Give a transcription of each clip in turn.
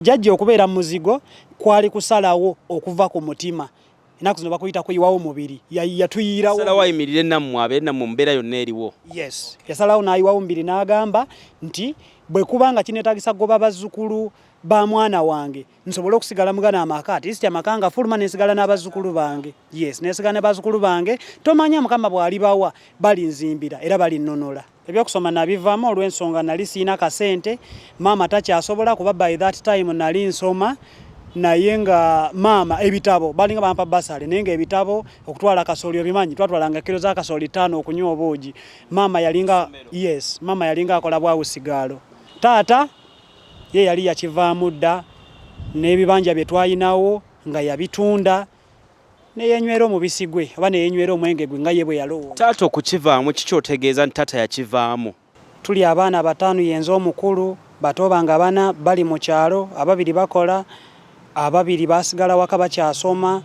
Jajja okubeera muzigo kwali kusalawo okuva ku mutima. Enaku zino bakuyita kuyiwawo mubiri. Yatuyirawo. Salawo ayimirire nammwe abeere nammwe mu mbeera yonna eriwo. Yes. Yasalawo n'ayiwawo mubiri n'agamba nti bwe kubanga kinetagisa goba bazzukulu ba mwana wange nsobola okusigala mugana amaka ati isiti amaka nga fuluma nesigala n'abazzukulu bange. Yes, nesigala n'abazzukulu bange. Tomanya Mukama bw'alibawa balinzimbira era balinnonola. Ebyokusoma nabivaamu olw'ensonga nali siina kasente, maama takyasobola kuba by that time nali nsoma naye nga maama ebitabo balinga bampa basale naye nga ebitabo okutwala kasooli obimanyi twatwalanga kilo za kasooli 5 okunywa oboogi. Maama yalinga maama yalinga akola bwawusigalo. Taata ye yali yakivaamu dda n'ebibanja bye twayinawo nga yabitunda neyenywera omubisi gwe oba neyenywera omwenge gwe nga ye bwe yalowooza. Taata okukivaamu kiki otegeeza nti taata yakivaamu? Tuli abaana 5 yenze omukulu, bato bange abana bali mu kyalo, ababiri bakola, ababiri basigala waka bakyasoma.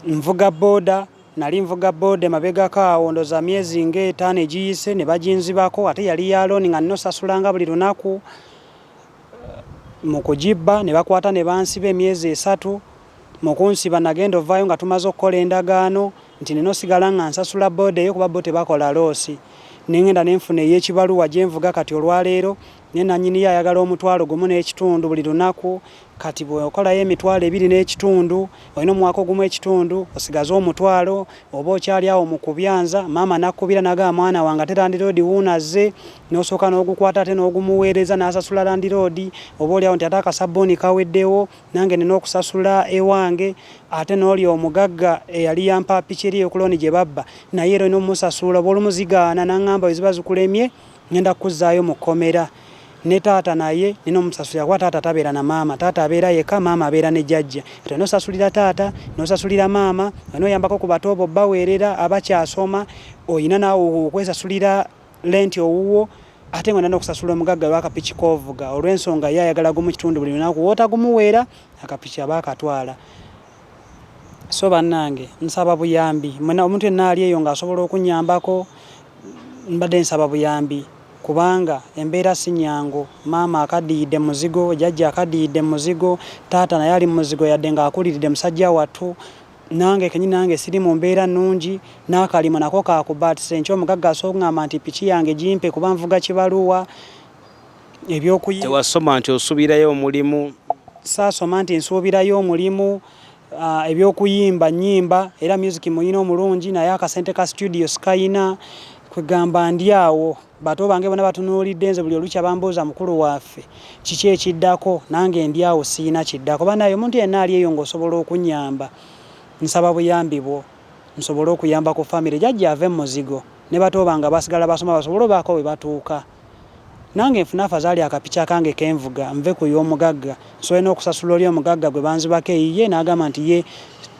Nvuga boda, nali nvuga boda mabegako awo ndoza myezi nga 5 egiyise ne baginzibako ate yali yalooni nga nno sasulanga buli lunaku. Mu kugibba ne bakwata ne bansiba emyezi 3. Mukunsiba nagenda ovaayo nga tumaze okukola endagaano nti nino sigala nga nsasula boda eyo kuba bo tebakola loosi. Nengenda nenfuna ey'ekibaluwa gye nvuga kati olwaleero ne nannyini ye ayagala omutwalo gumu n'ekitundu buli lunaku. Kati bw'okolayo emitwalo 2 n'ekitundu olina omwaka ogumu ekitundu osigaza omutwalo oba okyali awo mu kubyanza. Maama nakkubira n'agamba mwana wange ate landiroodi wuunazze n'osooka n'ogukwata ate n'ogumuweereza n'asasula landiroodi oba oli awo nti ate akasabbuuni kaweddewo nange nina okusasula ewange ate n'oli omugagga eyali yampa piki eri ey'okulooni gye babba naye era olina omusasula oba olumuzigaana n'aŋŋamba bwe ziba zikulemye ngenda kukuzzaayo mu kkomera. Ne taata naye nina omusasulira kuba taata tabeera na maama, taata abeera yekka, maama abeera ne jjajja. Ate n'osasulira taata n'osasulira maama n'oyambako ku bato bo baweerera abakyasoma oyina naawe okwesasulira lenti owuwo ate nga nina okusasula omugagga lw'akapiki k'ovuga olw'ensonga ye ayagala gumu kitundu buli lunaku w'otagumuweera akapiki aba akatwala. So bannange nsaba buyambi omuntu yenna ali eyo ng'asobola okunnyambako mbadde nsaba buyambi kubanga embeera si nnyangu. Maama akadiyidde muzigo, jjajja akadiyidde muzigo, taata naye ali muzigo yadde ng'akuliridde musajja wattu. Nange kenyini nange siri mu mbeera nnungi n'akalimo nako kakuba senki omugagga asoŋŋamba nti piki yange gimpe kuba nvuga kibaluwa ebyokuyimba. Tewasoma nti osuubirayo omulimu? Saasoma nti nsuubirayo omulimu. Ebyokuyimba nnyimba era music muyina omulungi naye akasente ka studio sikayina. Kwegamba ndi awo bato bange bonna batunuulidde nze buli olukya bambuuza mukulu waffe kiki ekiddako nange ndi awo siina kiddako. Banaye omuntu yenna ali eyo ng'osobola okunnyamba nsaba buyambi bwo nsobole okuyamba ku famire jjajja ave muzigo ne bato bange basigala basoma basobole obaako we batuuka. Nange nfuna afazaali akapiki akange kenvuga nve ku y'omugagga nsobola n'okusasula oli omugagga gwe banzibako eyiye n'agamba nti ye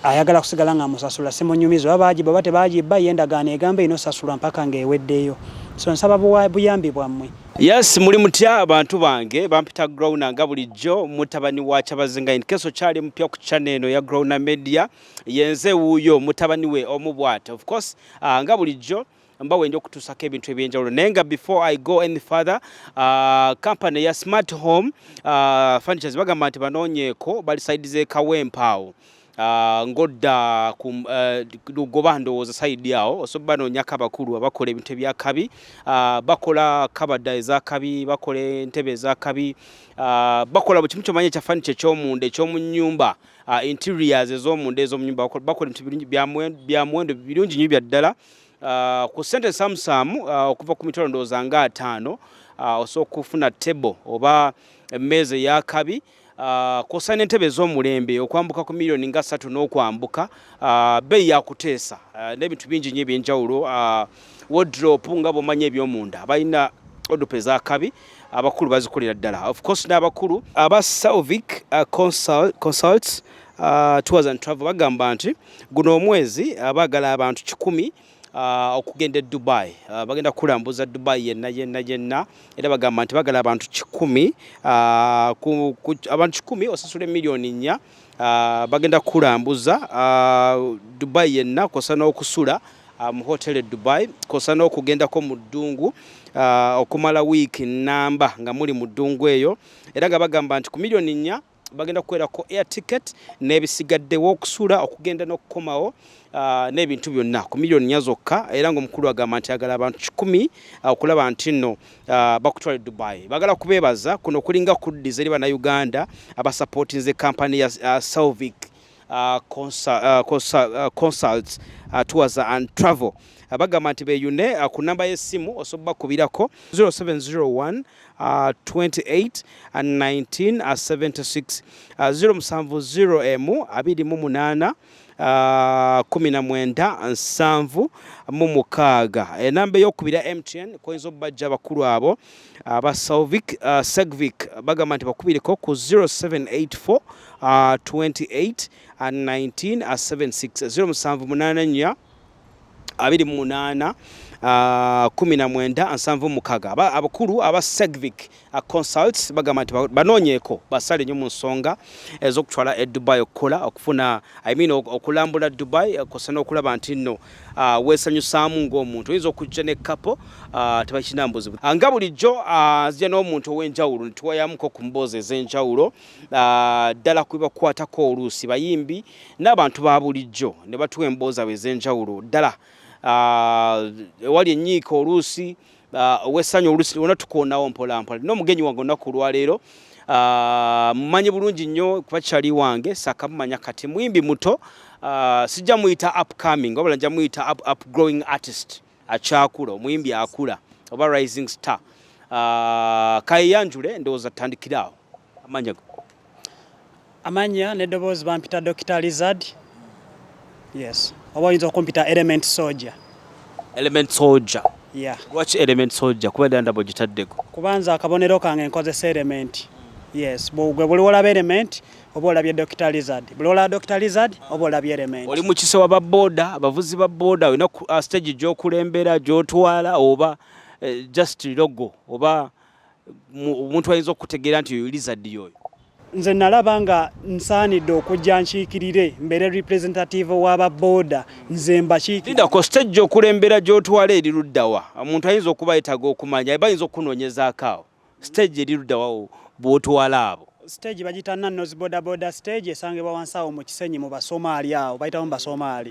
ayagala kusigala nga musasula simunyumiza oba baagibba oba tebaagibba ye endagaano egamba ino sasula mpaka ng'eweddeyo. So nsaba buyambi bwammwe. Yes, muli mutya abantu bange bampita Growner nga bulijjo mutabani wa Kyabazinga in case okyali mpya ku channel eno ya Growner Media yenze wuuyo mutabani we omubwate. Of course nga bulijjo mbawe ndio kutusaka ebintu ebyenjawulo nenga before I go any further company ya Smart Home Furnitures bagamba nti banoonyeeko bali side ze Kawempaawo. Ngodda ku lugoba ndowooza side yawo osobola noonyako abakulu abakola ebintu ebyakabi bakola kabada ezakabi bakola entebe ezakabi bakola buli kimu kyomanya ekya furniture eky'omunda eky'omunyumba interiors ez'omunda ez'omunyumba bakola ebintu bya muwendo birungi nnyo bya ddala ku ssente samusamu okuva ku mitwalo ndowooza nga 5 osobola okufuna table oba emmeeza eyakabi kosa n'entebe z'omulembe okwambuka ku milioni nga 3 n'okwambuka bei yakuteesa n'ebintu bingi nnyo ebyenjawulo wardrobe nga bw'omanya eby'omunda balina wardrobe ezakabi abakulu bazikolera ddala. Of course n'abakulu aba Salvic Consults Tours and Travel bagamba nti guno omwezi baagala abantu 100 okugenda Dubai bagenda kulambuza Dubai yenna era bagamba nti bagala abantu 100 abantu 100 osasule milioni 4 bagenda kulambuza Dubai yenna kosa n'okusula mu hotel Dubai kosa n'okugendako mu ddungu okumala wiiki namba nga muli mu ddungu eyo era nga bagamba nti ku milioni 4 bagenda kukwelako air ticket n'ebisigaddewo okusula okugenda n'okukomawo n'ebintu byonna ku milioni 4 zokka era ng'omukulu agamba nti agala abantu 10 okulaba nti nno bakutwale Dubai. Bagala kubeebaza kuno kulinga kuddiza eri bannayuganda abasupportinze kampani ya Salvic Consults Tours and Travel. Bagamba nti beeyune ku namba y'essimu osobola kubirako 0701 28 19 76 070 28 19 76. Enamba ey'okubira MTN koyinza obbajja abakulu abo aba Segvic bagamba nti bakubireko ku 0784 28 19 76 078 28 1976. Abakulu aba Segvic Consults bagamba nti banoonyeeko basale nnyo mu nsonga ez'okutwala e Dubai okukola okufuna okulambula Dubai kosa n'okulaba nti nno weesanyusaamu ng'omuntu oyinza okujja ne kapo tebakinambuzi nga bulijjo zijja n'omuntu ow'enjawulo nituwayamuko ku mboozi ez'enjawulo ddala kubibakwatako oluusi bayimbi n'abantu ba bulijjo ne batuwa emboozi abo ez'enjawulo ddala wali enyiiko oluusi weessanyu oluusi wonna tukoonawo mpolampola. N'omugenyi wange olunaku olwaleero mumanyi bulungi nnyo kuba kyali wange saakamumanya kati muyimbi muto sijja muyita upcoming wabula nja muyita upgrowing artist akyakula omuyimbi akula oba rising star kayeyanjule ndowooza tutandikiraawo amanya n'eddoboozi bampita Dr. Lizard. Yes. Oba oyinza okumpita Element Soldier. Element Soldier. Yeah. Lwaki Element Soldier kuba ddala ndaba ogitaddeko? Kubanza akabonero kange nkozesa Element. Yes. Gwe buli olaba Element oba olabye Dr. Lizard. Buli olaba Dr. Lizard oba olabye Element. Oli mu kisewa ba boda abavuzi ba boda olina stage gy'okulembera gy'otwala oba just logo oba omuntu ayinza okutegeera nti oyo Lizard yoyo? Nze nalaba nga nsaanidde okujja nkiikirire mbere representative w'aba boda nze mbakiikirire. Linda ko stage okulembera gy'otwala eri luddawa omuntu ayinza okuba yeetaga okumanya eba ayinza okunoonyezaako awo stage eri luddawa bw'otwala abo. Stage bagita Nanos boda stage esangibwa wansi awo mu Kisenyi mu Basomali awo bayitawo mu Basomali.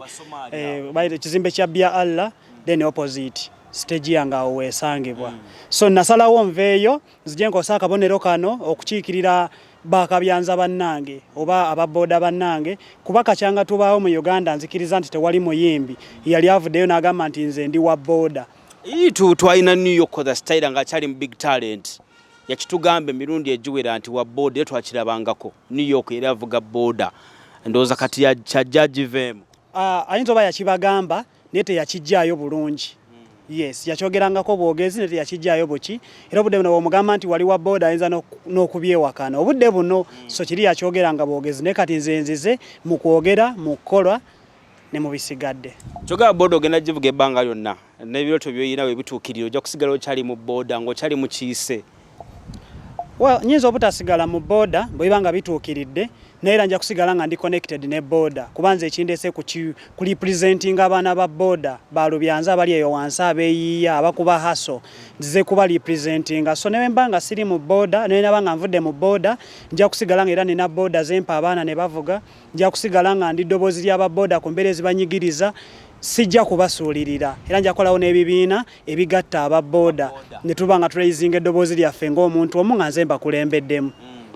Bayita ekizimbe kya Bya Allah then opposite stage yange awo weesangibwa. So nasalawo nveeyo nzije nkosa akabonero kano okukiikirira bakabyanza bannange oba ababoda bannange kuba kakyanga tubaawo mu Uganda nzikiriza nti tewali muyimbi yali avuddeyo n'agamba nti nze ndi wa boda. Twalina New York the style nga akyali mu big talent yakitugambe emirundi egiwera nti wa boda twakirabangako New York era avuga boda ndowooza kati kyajja giveemu. Ayinza oba yakibagamba naye teyakijjaayo bulungi. Yes, yakyogerangako bwogezi ne yakijjaayo buki era obudde buno bw'omugamba nti wali wa boda ayinza n'okubyewakana obudde buno so kiri yakyogeranga bwogezi naye kati nze nzize mu kwogera mu kukolwa ne mu bisigadde. Kyogera boda ogenda givuga ebbanga lyonna n'ebirooto by'oyina bwe bituukirira ojja kusigala okyali mu boda ng'okyali mu kiyise. Nyinza obutasigala mu boda bwe bibanga bituukiridde naye era nja kusigala nga ndi connected ne boda kubanza ekindese ku representing abaana ba boda balubyanza abali eyo wansi abeeyiya abakuba haso nzize kuba representing so newe mbanga siri mu boda naye nabanga nvudde mu boda nja kusigala nga era nina boda zempa abaana ne bavuga nja kusigala nga ndi ddoboozi ly'aba boda ku mbeera ezibanyigiriza sijja kubasuulirira era nja kolawo n'ebibiina ebigatta aba boda ne tuba nga turaising eddoboozi lyaffe ng'omuntu omu nga nze mbakulembeddemu.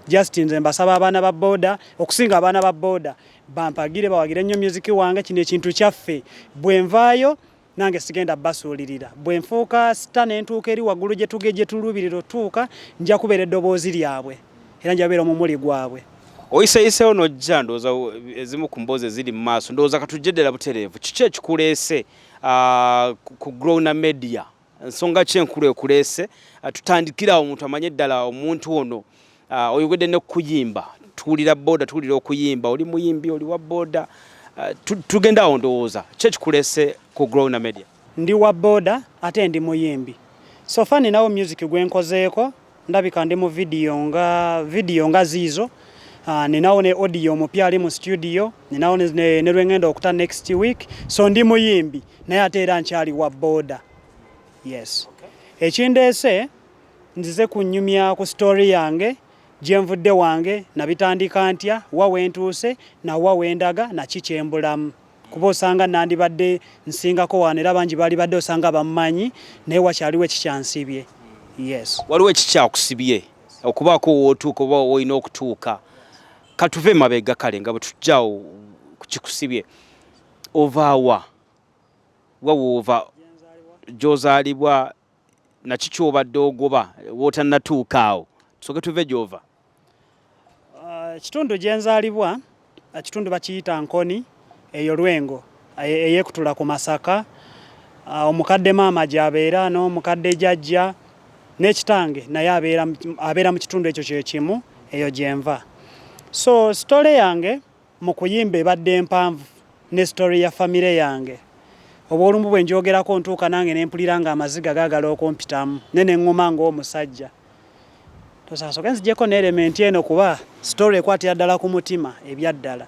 Just nze mbasaba abaana ba boda okusinga abaana ba boda bampagire bawagire nnyo music wange kino ekintu kyaffe bwe nvaayo nange sigenda basuulirira bwe nfuuka sita n'entuuka eri waggulu gye tugejje tuluubirira otuuka nja kubeera eddoboozi lyabwe era nja beera omumuli gwabwe. Oyiseyiseewo n'ojja ndowooza ezimu ku mboozi eziri mu maaso ndowooza katujje ddala butereevu kiki ekikuleese ku Growna Media ensonga ki enkulu ekuleese tutandikirawo omuntu amanye ddala omuntu ono oyogedde ne kuyimba tuwulira boda tuwulira okuyimba oli muyimbi oli wa boda tugenda awo ndowooza ki ekikuleese ku Growna Media? Ndi wa boda ate ndi muyimbi so fani nawo music gwenkozeeko ndabika ndi mu video nga ziizo ninawo ne audio omupya ali mu studio, ninawo ne lwengenda okuta next week. So ndi muyimbi naye ate era nkyali wa boda. Yes. Ekindeese nzize kunyumya ku story yange gyenvudde wange nabitandika ntya wa wentuuse na wa wendaga na kikyembulamu. Kuba osanga nandibadde nsingako wano era bangi bali badde osanga bammanyi naye wakyaliwo ekikyansibye. Yes. Waliwo ekikyakusibye okubaako wootuuka oba olina okutuuka. Katuve mabega kale nga bwe tujjawo kukikusibye. Ovaawa wawoova gy'ozaalibwa naki ky'obadde ogoba w'otannatuuka awo. Tusooke tuve gy'ova. Kitundu gye nzaalibwa kitundu bakiyita Nkoni eyo Lwengo eyekutula ku Masaka. Omukadde maama gy'abeera n'omukadde jjajja n'ekitange naye abeera mu kitundu ekyo kye kimu eyo gyenva. So story yange mu kuyimba ebadde mpanvu ne story ya famire yange. Obwolumbu bwe njogerako ntuuka nange ne mpulira nga amaziga gaagala okumpitamu ne ne ŋŋuma ng'omusajja. Tosasooka nzijjeko n'elementi eno kuba story ekwatira ddala ku mutima ebyaddala.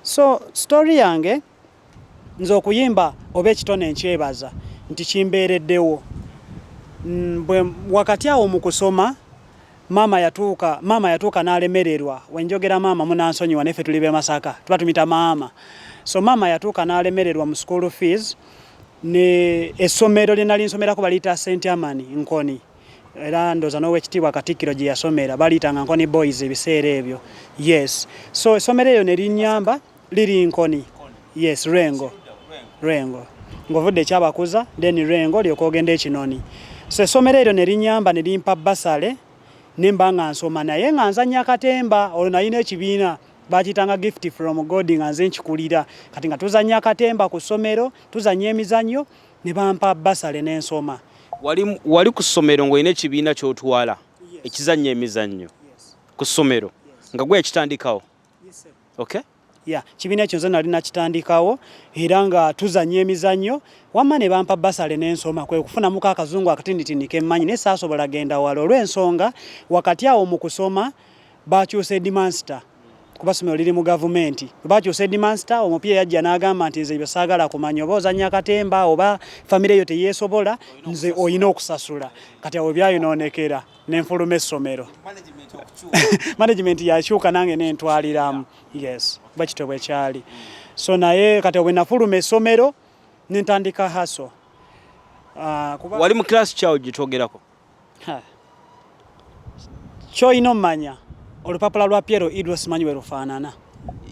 So story yange nze okuyimba oba ekitone nkyebaza nti kimbeereddewo. Wakati awo mu kusoma maama yatuuka n'alemererwa. Wenjogera maama munansonyiwa neffe tuli be Masaka tuba tumita maama. So maama yatuuka n'alemererwa mu school fees ne essomero lye nali nsomerako baliyita St. Amani Nkoni. Era ndoza n'Oweekitiibwa Katikkiro gye yasomera baliyitanga Nkoni Boys ebiseera ebyo. Yes. So essomero eyo ne linnyamba liri Nkoni. Yes, Lwengo. Ng'ovudde ekyabakuza then Lwengo ly'oka ogenda Ekinoni. So essomero eryo ne linnyamba ne limpa basale nemba nga nsoma naye nga nzannya akatemba olwo nalina ekibiina bakiyitanga gift from God nga nze nkikulira. Kati nga tuzannya akatemba ku ssomero tuzannya emizannyo ne bampa basale n'ensoma. Wali ku ssomero ng'olina ekibiina ky'otwala ekizannya emizannyo ku ssomero nga gwe ekitandikawo? Okay? Yeah, kibiina ekyo nze nali nakitandikawo era nga tuzannya emizannyo wamma ne bampa basale n'ensoma kwe kufunamuko akazungu akatinditindi kemmanyi naye saasobola genda wala olw'ensonga wakati awo mu kusoma bakyusa Headmaster kuba ssomero liri mu gavumenti. Bakyusa Headmaster omupya yajja n'agamba nti nze ebyo saagala kumanya oba ozannya akatemba oba famire eyo teyeesobola nze oyina okusasula. Kati awo byayonoonekera n'enfuluma essomero. Management yakyuka nange n'entwaliramu. Yes, bakito bwe kyali. So naye kati bwe nafuluma essomero n'entandika haso. Wali mu class kyawo gye twogerako? Ky'olina omanya olupapula lwa Piero Idris manyi bwe lufaanana.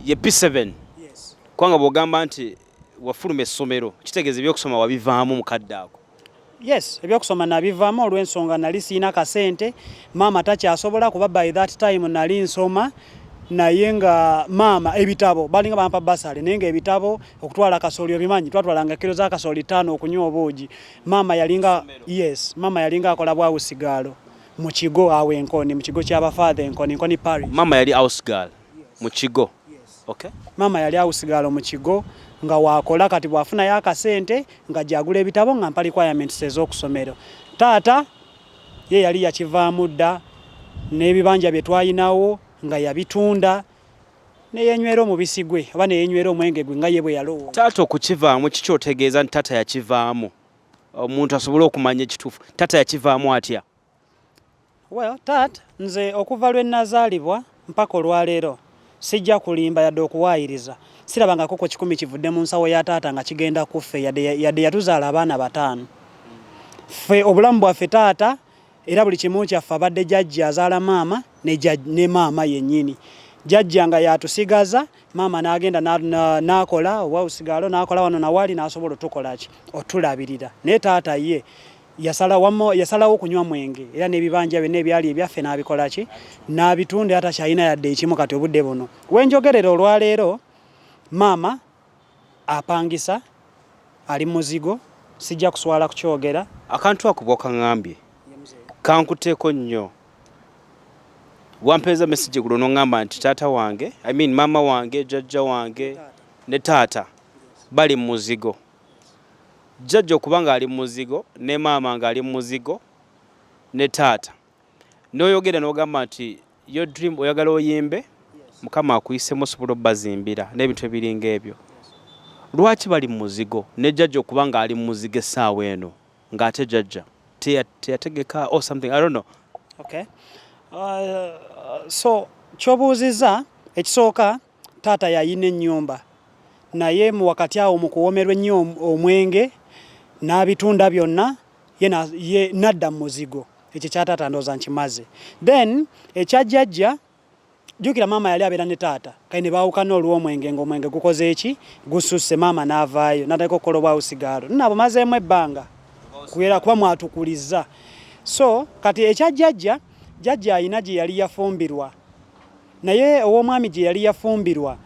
Ye P7. Yes. Kwanga bw'ogamba nti wafuluma essomero kitegeeza ebyokusoma wabivaamu mukadde ako? Yes, ebyokusoma nabivaamu olw'ensonga nali siina kasente, maama takyasobola kuba by that time nali nsoma naye nga maama ebitabo balinga bampa basale naye nga ebitabo okutwala kasooli obimanyi twatwalanga kilo za kasooli 5 okunywa obuugi. Maama yalinga akola bwa usigalo mu kigo awo Nkoni mu kigo ky'abafaathe Nkoni Parish. Maama yali house girl mu kigo? Yes. Okay. Maama yali house girl mu kigo nga wakola kati bwafuna yakasente nga jagula ebitabo nga mpali requirements ez'okusomero. Taata ye yali yakivaamu dda n'ebibanja bye twayinawo nga yabitunda ne yenywera omubisi gwe oba ne yenywera omwenge gwe nga ye bwe yalowooza. Taata okukivaamu kiki otegeeza nti taata yakivaamu omuntu asobole okumanya ekituufu? Taata yakivaamu atya? Well, taata nze okuva lwe nazaalibwa mpaka olwaleero sijja kulimba yadde okuwaayiriza. Sirabangako ko 10 kivudde mu nsawo ya taata nga kigenda kuffe yadde yatuzaala abaana 5. Ffe obulamu bwaffe taata era buli kimu kyaffe abadde jjajja azaala maama ne maama yennyini. Jjajja nga yatusigaza maama n'agenda n'akola oba usigalo n'akola wano nawali n'asobola otukolaki otulabirira. Naye taata ye yasalawo okunywa mwenge era n'ebibanja bye n'ebyali ebyaffe n'abikolaki n'abitunda atakyalina yadde ekimu kati obudde buno. Wenjogerera olwaleero maama apangisa ali muzigo sijja kuswala kukyogera. Akantu ako bw'okaŋŋambye kankuteeko nnyo. Wampeeza message gulo n'oŋŋamba nti taata wange maama wange jjajja wange ne taata bali mu muzigo. Jjajja okuba nga ali mu muzigo ne maama nga ali mu muzigo ne taata n'oyogera n'ogamba nti your dream oyagala oyimbe mukama akuyisemu osobola obbazimbira n'ebintu ebiringa ebyo lwaki bali mu muzigo ne jjajja okuba nga ali mu muzigo essaawa eno ng'ate jjajja teyategeka or something I don't know. Okay. So kyobuuziza ekisooka taata yayina ennyumba naye mu wakati awo mu kuwoomerwa ennyo omwenge n'abitunda byonna ye nadda mu muzigo ekyo kyataata ndooza nkimaze then ekyajjajja jjukira maama yali abeera ne taata kale ne baawukana olw'omwenge ng'omwenge gukoze eki gususse maama n'avaayo n'atandika okukola obwawusigaalo nabo mazeemu ebbanga kuba mwatukuliza so kati ekyajjajja jjajja ayina gye yali yafumbirwa naye ow'omwami gye yali yafumbirwa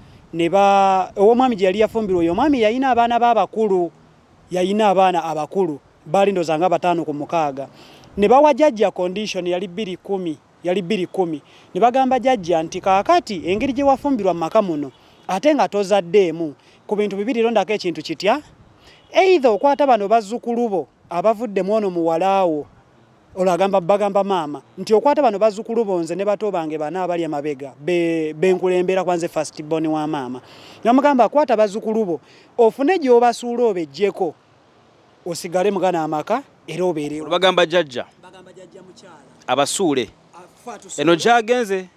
ow'omwami gye yali yafumbirwa oyo omwami yalina abaana b'abakulu yalina abaana abakulu baali ndooza nga 5 ku 6 ne bawa jjajja condition yali 210 ne bagamba jjajja nti kaakati engeri gye wafumbirwa mu maka muno ate nga tozaddeemu ku bintu bibiri londako ekintu kitya either okwata bano bazzukulu bo abavudde mwono muwalaawo olagamba bagamba maama nti okwata bano bazzukulu bonze ne bato bange bana abali amabega benkulembera kwanze first born wa maama namugamba akwata bazzukulu bo ofune gy'obasuula obejjeko osigale mugana amaka era obeerewo bagamba jjajja mukyala abasuule eno gyagenze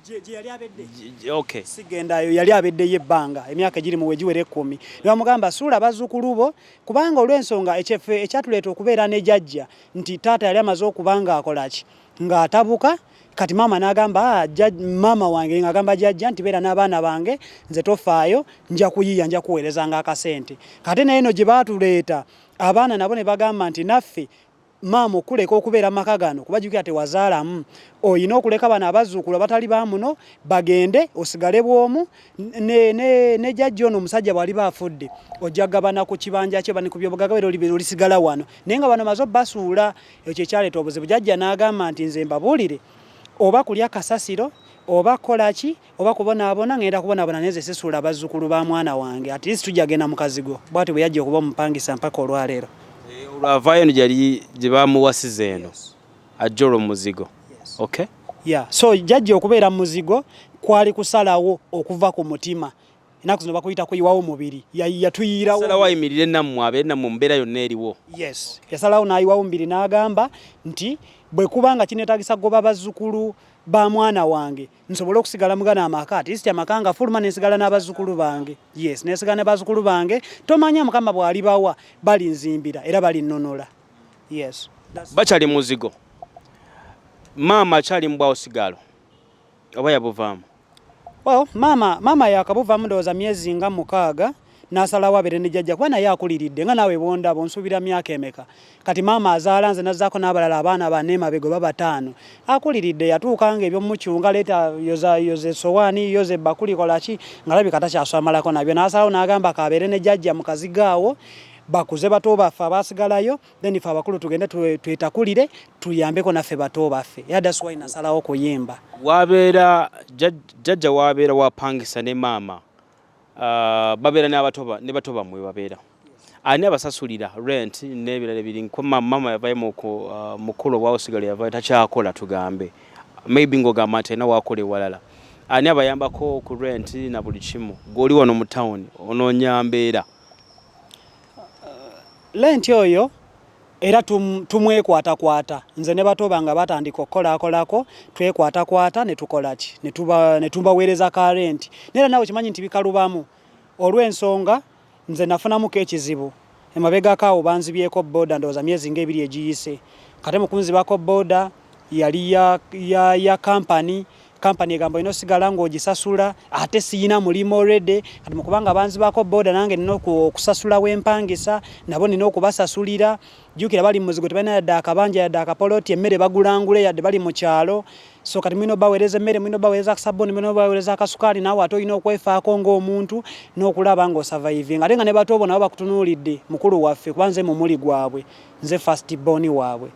gye yali abedde okay sigendayo yali abeddeyo ebbanga emyaka egiri mu wegiwera 10 ne bamugamba suula bazzukulu bo kubanga olw'ensonga ekyatuleeta okubeera ne jjajja nti taata yali amaze okubanga akolaki ng'atabuka kati maama n'agamba maama wange ng'agamba jjajja nti beera n'abaana bange nze tofaayo nja kuyiiya nja kuweerezanga akasente kati naye eno gye baatuleeta abaana nabo ne bagamba nti naffe maama okuleka okubeera maka gano kubajjukira tewazaalamu oyina okuleka bano abazzukulu abatali bamuno bagende osigale bwomu ne jjajja ono omusajja bw'ali baafudde ojja gabana ku kibanja kye bani ku byobugagga olisigala wano naye nga bano maze basuula ekyo ekyaleeta obuzibu jjajja n'agamba nti nze mbabuulire oba kulya kasasiro oba kolaki oba kubonaabona ngenda kubonaabona neze sisuula bazzukulu ba mwana wange at least tujja genda mu kazigo bw'ati bwe yajja okuba omupangisa mpaka olwaleero olwavaayo gyali gye bamuwasiza eno ajja olwo muzigo okay so jjajja okubeera mu muzigo kwali kusalawo okuva ku mutima ennaku zino bakuyita kuyiwawo mubiri yatuyiirawo salawo ayimirire nammwe abeere nammwe mu mbeera yonna eriwo yasalawo n'ayiwawo mubiri n'agamba nti bwe kubanga kineetagisa goba bazzukulu ba mwana wange nsobole okusigala mugana amaka ati isi amaka nga fuluma nesigala n'abazzukulu bange nesigala n'abazzukulu bange tomanya mukama bw'ali bawa bali nzimbira era bali nnonola bakyali muzigo maama akyali mu bwawusigalo oba yabuvaamu maama yakabuvaamu ndowooza myezi nga 6 n'asalawo abeere ne jjajja kuba naye akuliridde nga naawe bondabo nsuubira myaka emeka kati maama azaala nze nazzaako n'abalala abaana 4 emabega oba 5 akuliridde yatuukanga eby'omukyunga leeta yoza essowaani yoza ebbakuli kolaki nga labika takyasamalako nabyo n'asalawo n'agamba kabeere ne jjajja mu kazigaawo bakuze bato baffe abaasigalayo then ife abakulu tugende twetakulire tuyambeko naffe bato baffe era that's why nasalawo kuyimba wabeera jjajja wabeera wapangisa ne maama babeera ne bato bamwe babeera ani abasasulira rent n'ebirala ebiri kuba maama yavaayo mukulu obwawusigalo yavaayo takyakola tugambe maybe ng'ogamba nti alina waakola ewalala ani abayambako ku rent na buli kimu gw'oli wano mu tawuni onoonya mbeera lenti oyo era tumwekwatakwata nze ne bato bange batandika okukolaakolako twekwatakwata ne tukolaki ne tubaweereza ka renti neera nawe kimanyi nti bikalubamu olw'ensonga nze nafunamuko ekizibu emabegako awo banzibyeko booda ndowooza myezi ng'ebiri egiyise kate mu kunzibako booda yali ya kampani egamba ino sigala ng'ogisasula ate siyina mulimu already kati mukubanga banzibako booda nange nina okusasula wempangisa nabo nina okubasasulira jjukira bali mu muzigo tebalina yadde akabanja yadde akapoloti emmere bagulangule yadde bali mu kyalo so kati mulina obaweereza emmere mulina obaweereza sabuni mulina obaweereza akasukaali naawe ate olina okwefaako ng'omuntu n'okulaba ng'osavaivinga ate nga ne bato bo nabo bakutunuulidde mukulu waffe kuba nze mumuli gwabwe nze first born waabwe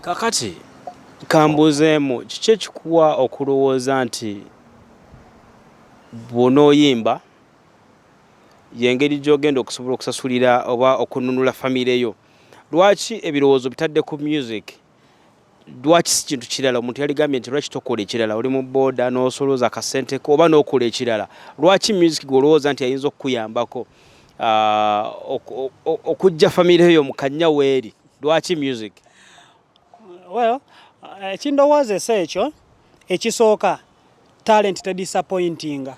kakati kambuzeemu kiki ekikuwa okulowooza nti bw'onooyimba yengeri gy'ogenda okusobola okusasulira oba okununula famire yo lwaki ebirowoozo bitadde ku music lwaki si kintu kirala omuntu yaligambye nti lwaki tokola ekirala oli mu booda n'osolooza akasente ko oba n'okola ekirala lwaki music gw'olowooza nti ayinza okukuyambako okujja famire yo mu kannya weeri lwaki music? Well, ekindowooza ekyo ekisooka talent tedisappointinga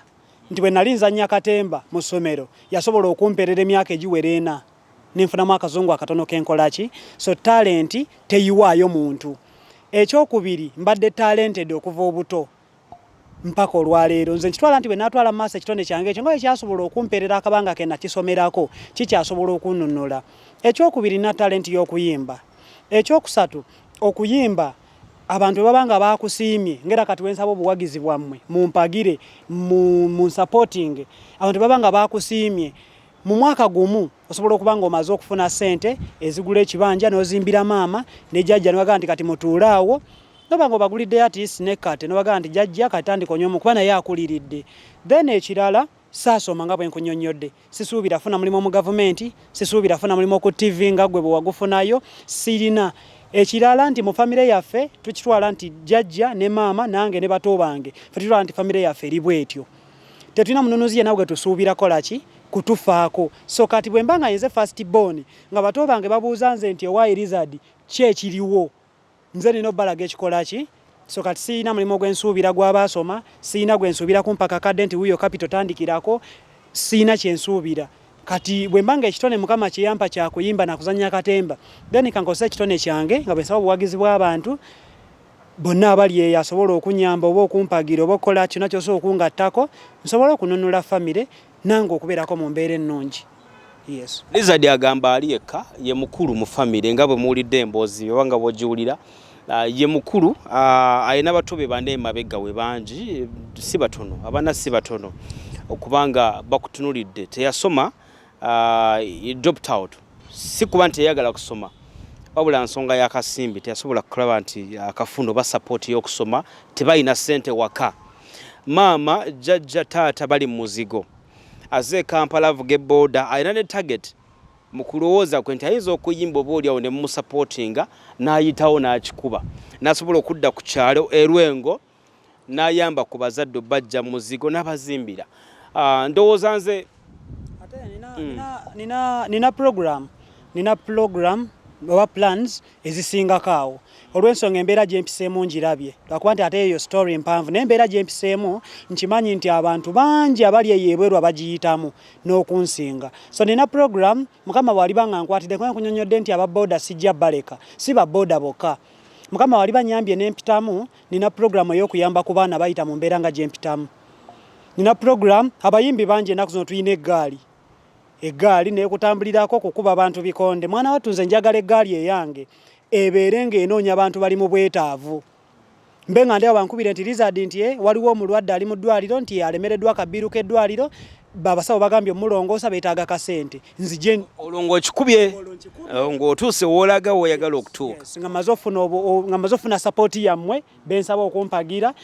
nti bwe nali nzannya katemba mu ssomero yasobola okumperera emyaka egiwera 4 ninfunamu akazungu akatono kenkolaki so talent teyiwaayo muntu. Ekyokubiri mbadde talented okuva obuto mpaka olwaleero nze nkitwala nti bwe naatwala mu maaso ekitone kyange ekyo nga ekyasobola okumperera akabanga ke nakisomerako kikyasobola okunnunula. Ekyokubiri na talent y'okuyimba. Ekyokusatu okuyimba abantu babanga bakusiimye ngera kati wensaba obuwagizi bwammwe mumpagire mu supporting abantu babanga bakusiimye mu mwaka gumu osobola okubanga omaze okufuna sente ezigula ekibanja n'ozimbira maama ne jjajja n'obaga nti kati mutuulaawo nobanga obagulidde artist ne kate n'obaga nti jjajja katandika onyomu kuba naye akuliridde. Then ekirala saasoma nga bwe nkunyonnyodde sisuubira funa mulimu mu gavumenti sisuubira funa mulimu ku TV nga gwe bwe wagufunayo sirina. Ekirala nti mu famire yaffe tukitwala nti jjajja ne maama nange ne bato bange tutwala nti famire yaffe eri bwetyo tetulina mununuzi yenna gwe tusuubira kolaki kutufaako. So kati bwe mbanga nze first born nga bato bange babuuza nze nti owa Elizad ki ekiriwo nze nina obbalaga ekikolaki so kati siina mulimu gwensuubira gw'abaasoma siina gwensuubira kumpaka kadde nti wuyo capital tandikirako siina kyensuubira. Kati bwe mbanga ekitone mukama kiyampa kya kuyimba na kuzannya katemba then kankosa ekitone kyange nga bwe nsaba obuwagizi bw'abantu bonna abali eyo asobola okunyamba oba okumpagira oba okukola kino kyose okungattako nsobola okununula famire nange okubeerako mu mbeera ennungi. Yes. Elizad agamba ali yekka ye mukulu mu famire nga bwe muwulidde emboozi oba nga bw'ogiwulira ye mukulu ayina bato be bane emabega we bangi si batono abaana si batono okubanga bakutunulidde teyasoma dropped out si kuba nti teyagala kusoma wabula nsonga y'akasimbi teyasobola kulaba nti akafundo ba support y'okusoma tebalina ssente waka. Maama jjajja taata bali mu muzigo aze Kampala avuga ebooda alina ne target mu kulowooza kwe nti ayinza okuyimba oba oliawo ne mumusupportinga n'ayitawo n'akikuba n'asobola okudda ku kyalo erwengo n'ayamba ku bazadde bajja muzigo n'abazimbira. Ndowooza nze nina program oba plans ezisingako awo olw'ensonga embeera gye mpiseemu ngirabye lwakuba nti ate eyo story mpanvu n'embeera gye mpiseemu nkimanyi nti abantu bangi abali eyo ebweru abagiyitamu n'okunsinga. So nina program mukama bw'aliba nga nkwatidde kuba nkunyonnyodde nti ababooda sijja baleka si babooda bokka mukama bw'aliba nnyambye n'empitamu nina program ey'okuyamba ku baana bayita mu mbeera nga gye mpitamu. Nina program abayimbi bangi ennaku zino tulina eggaali neekutambulirako kukuba abantu bikonde mwana wattu nze njagala eggaali eyange ebeere ng'enoonya abantu bali mu bwetaavu mbe nga ndeawo bankubire nti Elizad nti waliwo omulwadde ali mu ddwaliro nti alemereddwa akabiru k'eddwaliro babasawo bagambye omulongoosa beetaaga kasente nzije olwo okikubye ng'otuuse woolaga woyagala okutuuka nga maze ofuna sapoti yammwe bensaba okumpagira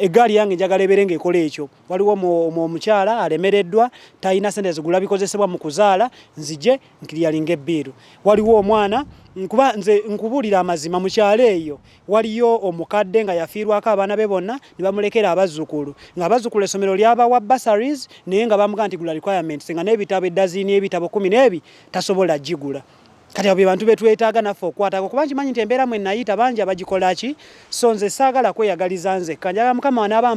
eggaali yange njagala ebeere ng'ekola ekyo. Waliwo omukyala alemereddwa talina sente zigula bikozesebwa mu kuzaala nzije nkiryalinga ebbiiru. Waliwo omwana nkuba nze nkubuulira amazima mu kyalo eyo waliyo omukadde nga yafiirwako abaana be bonna ne bamulekera abazzukulu ng'abazzukulu essomero lyabawa bursaries naye nga bamugaa nti gula requirements nga n'ebitabo eddaziini ebitabo 10 n'ebi tasobola gigula. Kati abo be bantu betwetaaga naffe okukwatako kuba nkimanyi nti embeera mwe nayita bangi abagikola ki so nze saagala kweyagaliza nze kanjaga mukama anaaba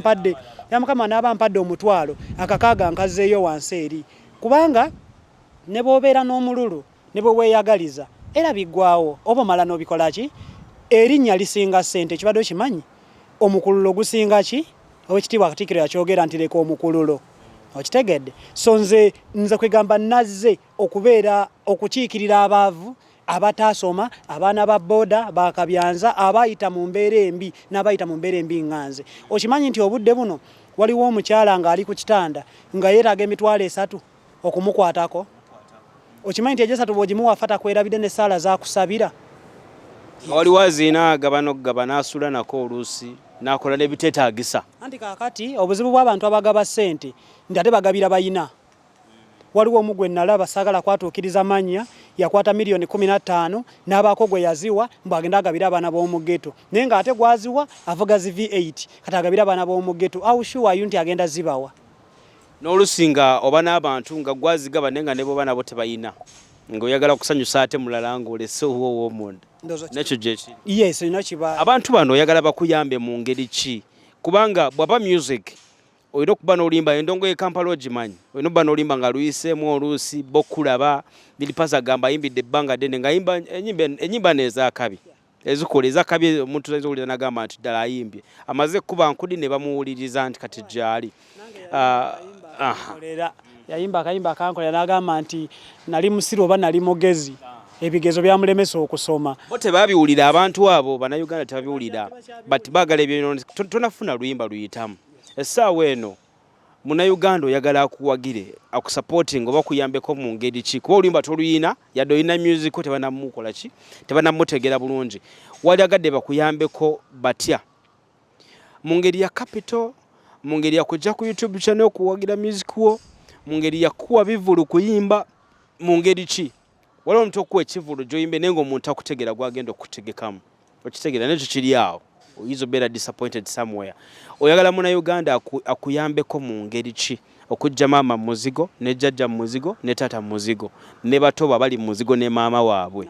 mpadde omutwalo akakaaga nkazeeyo wansi eri kubanga ne bw'obeera n'omululu ne bwe weeyagaliza era biggwawo oba omala n'obikola ki erinnya lisinga ssente kibadde okimanyi omukululo gusinga ki owekitiibwa Katikkiro yakyogera nti leka omukululo okitegedde. So nze kwegamba nazze okubeera okukiikirira abaavu abataasoma abaana ba booda bakabyanza abayita mu mbeera embi n'abayita mu mbeera embi nganze. Okimanyi nti obudde buno waliwo omukyala ng'ali ku kitanda nga yeetaaga emitwalo 3 okumukwatako. Okimanyi nti egyo 3 bw'ogimuwa fata kwerabidde n'essaala zaakusabira. Waliwo aziina agaba n'okugaba n'asula nako oluusi n'akola n'ebiteetaagisa. Anti kaakati obuzibu bw'abantu abagaba ssente nti ate bagabira bayina waliwo omugwe nalaba sagala kwatuukiriza manya yakwata milioni 15 n'abaako gwe yaziwa mbu agenda agabira abaana b'omu ghetto naye ng'ate gwaziwa avuga zi V8 kati agabira abaana b'omu ghetto how sure nti agenda zibawa n'olusinga oba n'abantu nga gwazigaba naye nga ne bo nabo tebayina ng'oyagala kusanyusa ate mulala ng'olese ow'omunda nekyo gyekiri yes ino kiba abantu bano oyagala bakuyambe mu ngeri ki kubanga bwaba music oyina okuba n'olimba endongo ye Kampala ogimanyi oyina okuba n'olimba nga luyiseemu oluusi bokulaba Lilipaza agamba ayimbidde ebbanga ddene ng'ayimba ennyimba n'ezakabi ezikola ezakabi omuntu ayinza okuwulira n'agamba nti ddala ayimbye amaze kuba nkudi ne bamuwuliriza nti kati gy'ali yayimba akayimba akankolera n'agamba nti nali musiru oba nali mugezi ebigezo byamulemesa okusoma bo tebabiwulira abantu abo bannayuganda tebabiwulira but baagala ebyo tonafuna luyimba luyitamu essaawa eno munnayuganda oyagala akuwagire akusupporting oba kuyambeko mu ngeri ki kuba oluyimba toluyina yadde olina music tebanamukola ki tebanamutegera bulungi waliagadde bakuyambeko batya mu ngeri ya capital mu ngeri ya kujja ku YouTube channel okuwagira music wo mu ngeri ya kuwa bivulu kuyimba mu ngeri ki waliwo omuntu okuwa ekivulu gy'oyimbe naye ng'omuntu akutegera gwagenda okutegekamu okitegera nekyo kiri awo oyinza obeera disappointed somewhere oyagala munnayuganda akuyambeko mu ngeri ki okujja maama mu muzigo ne jjajja mu muzigo ne taata mu muzigo ne bato bali mu muzigo ne maama waabwe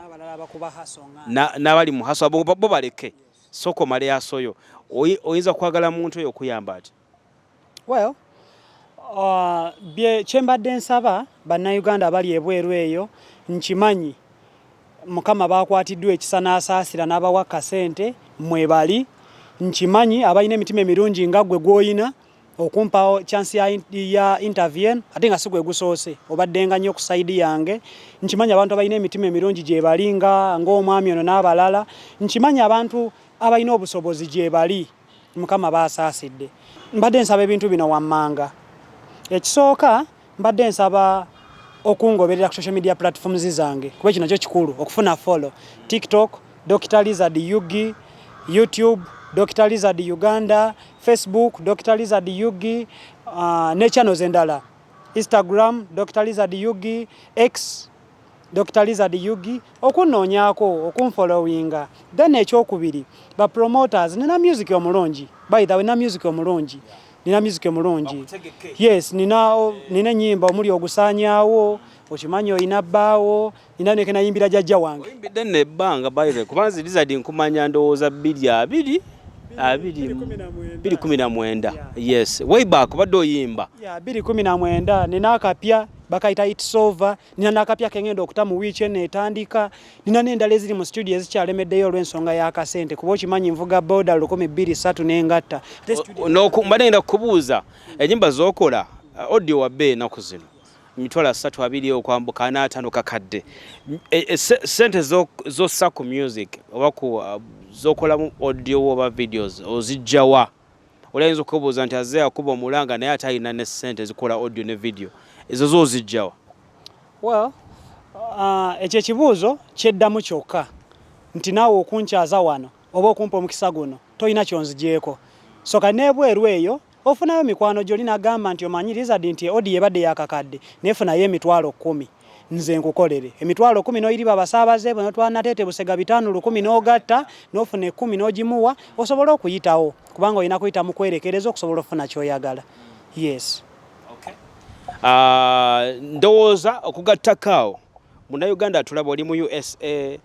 n'abali mu haso bo baleke soko male yasoyo oyinza kwagala muntu oyo okuyamba ati well kyembadde nsaba bannayuganda abali ebweru eyo nkimanyi mukama bakwatiddwa ekisa n'asaasira n'abawa kasente mwebali nkimanyi abalina emitima emirungi nga ggwe gw'oyina okumpa chance ya interview ate nga si gwe gusoose obaddenga nnyo ku sayidi yange nkimanyi abantu abalina emitima emirungi gye bali ng'omwami ono n'abalala nkimanyi abantu abalina obusobozi gye bali mukama baasaasidde mbadde nsaba ebintu bino wammanga ekisooka mbadde nsaba okungoberera ku social media platforms zange kuba kino kyo kikulu okufuna follow TikTok Dr. Lizard Yugi, YouTube Dr. Lizard Uganda, Facebook Dr. Lizard Yugi, ne channels endala Instagram Dr. Lizard Yugi, X Dr. Lizard Yugi okunoonyako okunfollowinga then ekyokubiri ba promoters nina music omulungi by the way na music omulungi nina music omulungi yes nina nyimba omuli ogusaanyaawo okimanyi oyina bbaawo nina nekena yimbira jjajja wange oyimbidde nebbanga by the way kubanza Lizard nkumanya ndowooza 2019 yes way back badde oyimba 2019 nina akapya bakayita It's Over nina nakapya kengenda okuta mu weekend etandika nina n'endala eziri mu studio ezikyalemeddeyo olw'ensonga y'akasente kuba okimanyi nvuga boda 123 n'engatta mbadde ngenda kukubuuza ennyimba z'okola audio wabbe ennaku zino emitwalo 32 okwambuka 45 kakadde sente zossa ku music oba z'okolamu audio oba videos ozijjawa olayinza okubuuza nti azze akuba omulanga naye ate alina ne sente zikola audio ne video ezo zozijjawa well ekyo ekibuuzo kyeddamu kyokka nti naawe okunkyaza wano oba okumpa omukisa guno tolina kyonzigyeko soka n'ebweru eyo ofunayo mikwano gy'oli n'agamba nti omanyi Lizard nti odi yebadde yakakadde nefunayo emitwalo 10 nze nkukolere emitwalo 10 n'oyiriba abasaabaze bwe notwanatete busega 510 n'ogatta n'ofuna 10 n'ogimuwa osobola okuyitawo kubanga olina kuyita mu kwerekereza okusobola okufuna ky'oyagala yes ndowooza okugattakaawo munnayuganda atulaba oli mu USA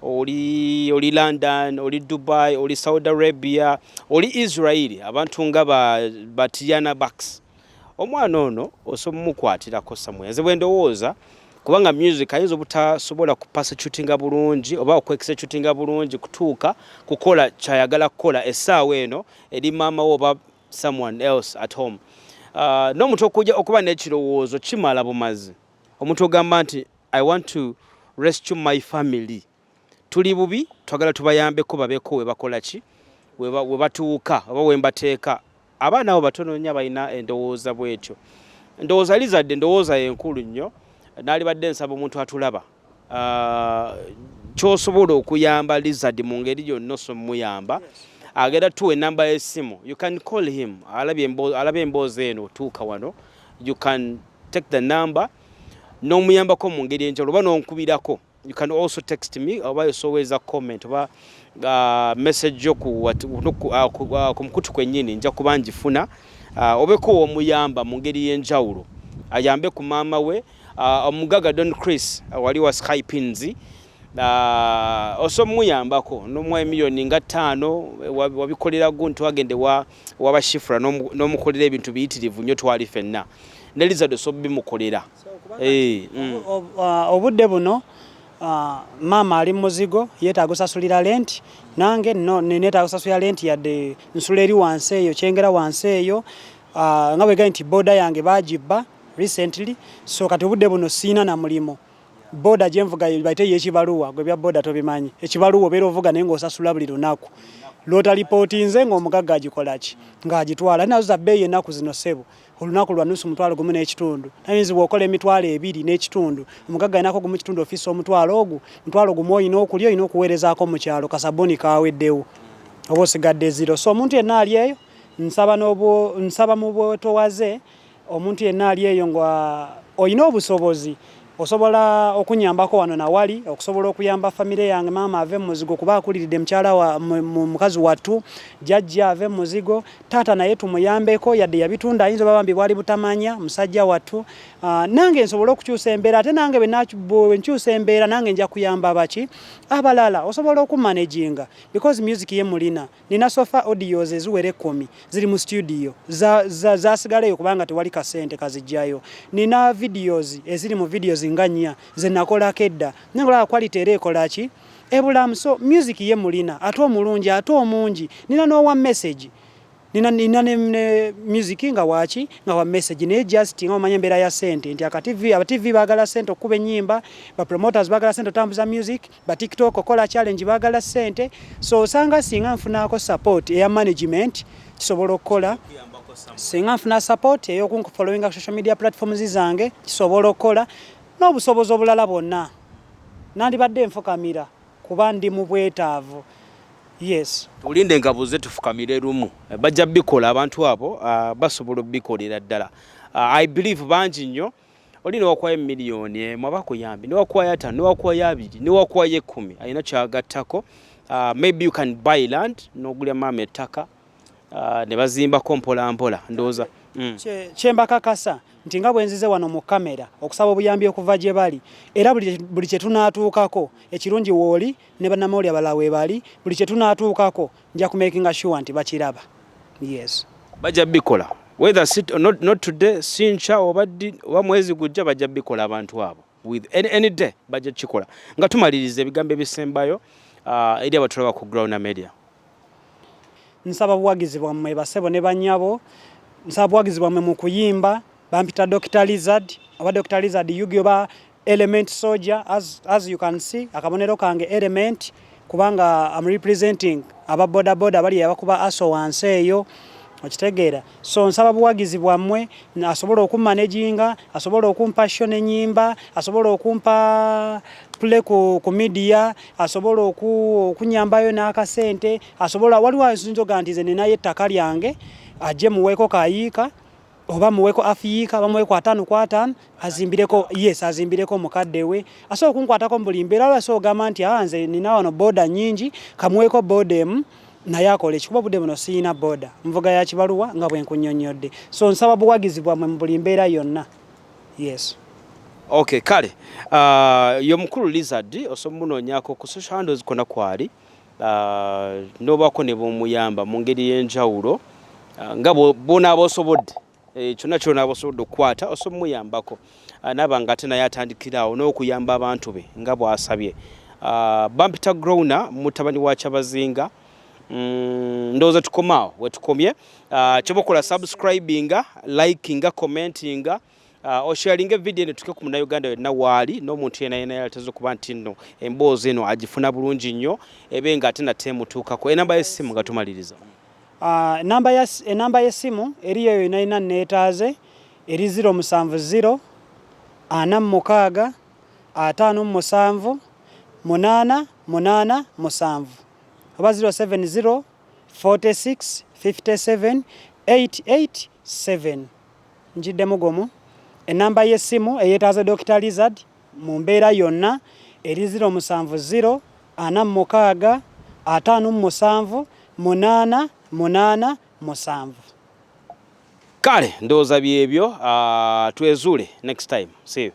oli London oli Dubai oli Saudi Arabia oli Israel abantu nga ba Tiana Bax omwana ono osomukwatirako samwe nze bwe ndowooza kubanga music ayinza obutasobola kupasa shootinga bulungi oba okwexecutinga bulungi kutuuka kukola kyayagala kukola essaawa eno eri maama wo oba someone else at home n'omuntu okujja okuba n'ekirowoozo kimala bumazi omuntu ogamba nti I want to rescue my family tuli bubi twagala tubayambeko babeko we bakola ki we batuuka oba we mbateeka abaana abo batono nnyo balina endowooza bwetyo ndowooza Lizard ndowooza enkulu nnyo naali badde nsaba omuntu atulaba ky'osobola okuyamba Lizard mu ngeri yonna osomuyamba agenda tuwa enamba y'essimu you can call him alabye emboozi eno tuuka wano you can take the number n'omuyambako mu ngeri enjawulo oba n'onkubirako, you can also text me oba yosoweza comment oba message yo ku mukutu kwennyini nja kuba njifuna, obeko omuyamba mu ngeri y'enjawulo ayambe ku maama we omugaga Don Chris wali wa Skypinzi osomuyambako n'omwa miliyoni nga 5 wabikolera guntu wagende wabashifura n'omukolera ebintu biyitirivu nnyo twali fenna Nelizard osobimukolera obudde buno mama ali muzigo yetaaga osasulira rent, nange neetaaga osasulira rent yadde nsula eri wansi eyo kyengera wansi eyo nga bwe gaa nti boda yange bagibba recently, so kati obudde buno siina na mulimo. Boda gyenvuga bayite y'ekibaluwa, gwe bya boda tobimanyi, ekibaluwa obeera ovuga naye ng'osasula buli lunaku. Lota lipooti nze ng'omugagga agikola ki ng'agitwala nazo za bbeeyi ennaku zino ssebo, olunaku lwa nusu mutwalo gumu n'ekitundu, nayinza bw'okola emitwalo 2 n'ekitundu, omugagga ainako gumu kitundu ofiisa omutwalo ogwo, mutwalo gumu oyina okulya, oyina okuweerezaako mu kyalo kasabuni kaweddewo oba osigadde 0. So omuntu yenna ali eyo nsaba mu bwetowaze, omuntu yenna ali eyo nga oyina obusobozi osobola okunyambako wano nawali okusobola okuyamba famire yange, mama ave muzigo kuba akuliridde mukyala wa mukazi wattu, jjajja ave muzigo, taata naye tumuyambeko yadde yabitunda ayinza babambi bwali butamanya musajja wattu, nange nsobola okukyusa embeera, ate nange bwe nkyusa embeera nange nja kuyamba baki abalala osobola okumanaginga, because music ye mulina nina sofa audios eziwere 10 ziri mu studio zasigaleyo kubanga tewali kasente kazijjayo, nina videos eziri mu videos nga 4 ze nakolako edda, nengola quality era ekola ki ebulamu. So music ye mulina ate omulungi ate omungi, nina no one message, nina ne music nga wachi nga wa message ne just nga omanya embeera ya sente nti aba TV bagala sente okuba ennyimba, ba promoters bagala sente otambuza music, ba TikTok okola challenge bagala sente, so osanga singa nfunako support eya management kisobola okukola, singa nfuna support ey'okunfollowinga social media platforms zange kisobola okukola n'obusobozi obulala bwonna nandibadde nfukamira kuba ndi mu bwetaavu. Yes, tulinde ngabuze tufukamire lumu bajja bikola abantu abo basobola bikolera ddala. I believe banji nnyo oli n'okwaya miliyoni mwabakuyambi n'okwaya 5 n'okwaya 2 n'okwaya 10 ayina kyagattako. Maybe you can buy land n'ogulya mama ettaka ne bazimbako mpola ndooza kyembakakasa nti nga bwenzize wano mu kamera okusaba obuyambi okuva gye bali, era buli kye tunaatuukako ekirungi wooli ne bannamawulire abalala we bali, buli kye tunaatuukako nja kumakinga sure nti bakiraba. Yes, bajja bikola whether not today sincha oba mwezi gujja bajja bikola abantu abo with any day bajja kikola. Nga tumaliriza ebigambo ebisembayo eri abatulaba ku Grouna Media. Nsaba buwagizi bwammwe basebo ne bannyabo, nsaba buwagizi bwammwe mu kuyimba, bampita Dr. Lizard oba Dr. Lizard Yugi oba Element Soldier, as you can see akabonero kange Element kubanga I'm representing aba boda bali abakuba aso wansi eyo okitegeera. So nsaba buwagizi bwammwe asobola okumanaginga, asobola okumpassion ennyimba, asobola okumpa play ku media, asobola okunyambayo n'akasente, asobola waliwo nzoga nti ze ninaye ettaka lyange ajje muweeko kayiika oba muweeko afiika oba muweeko 5 kwa 5 azimbireko. Yes, azimbireko mukadde we asobola okunkwatako mbuli mbeera lwaso ogamba nti nze nina wano boda nyingi kamuweeko boda emu naye akola ekikuba budde buno siina boda nvuga ya kibaluwa nga bwe nkunnyonnyodde. So nsaba buwagizi bwammwe mu buli mbeera yonna. Yes. Okay, kale yo mukulu Lizard osomunonyako ku social handles kona kwali nobako ne bomuyamba mu ngeri y'enjawulo nga bona abosobodde kyonna abosobodde okukwata osomuyambako nabanga ate naye atandikirawo n'okuyamba abantu be nga bw'asabye. Bampita Grouna mutabani wa Kyabazinga. Ndoza tukomao wetukomye kyobokola subscribinga, likinga, commentinga, osharinga video ne tuke ku Uganda yonna waali n'omuntu yena yalatazo kuba nti nno emboozi eno agifuna bulungi nnyo ebenga ate nate mutuukako. Enamba y'essimu nga tumaliriza. Enamba y'essimu eriyo yonna ina neetaaze eri 070 46 57 887 oba 070 46 57 887. Njidde mugomu Enamba y'essimu eyeetaaza Dr. Lizard mu mbeera yonna eri 070 46 57 887. Kale ndowooza byebyo, twezuule next time. See you.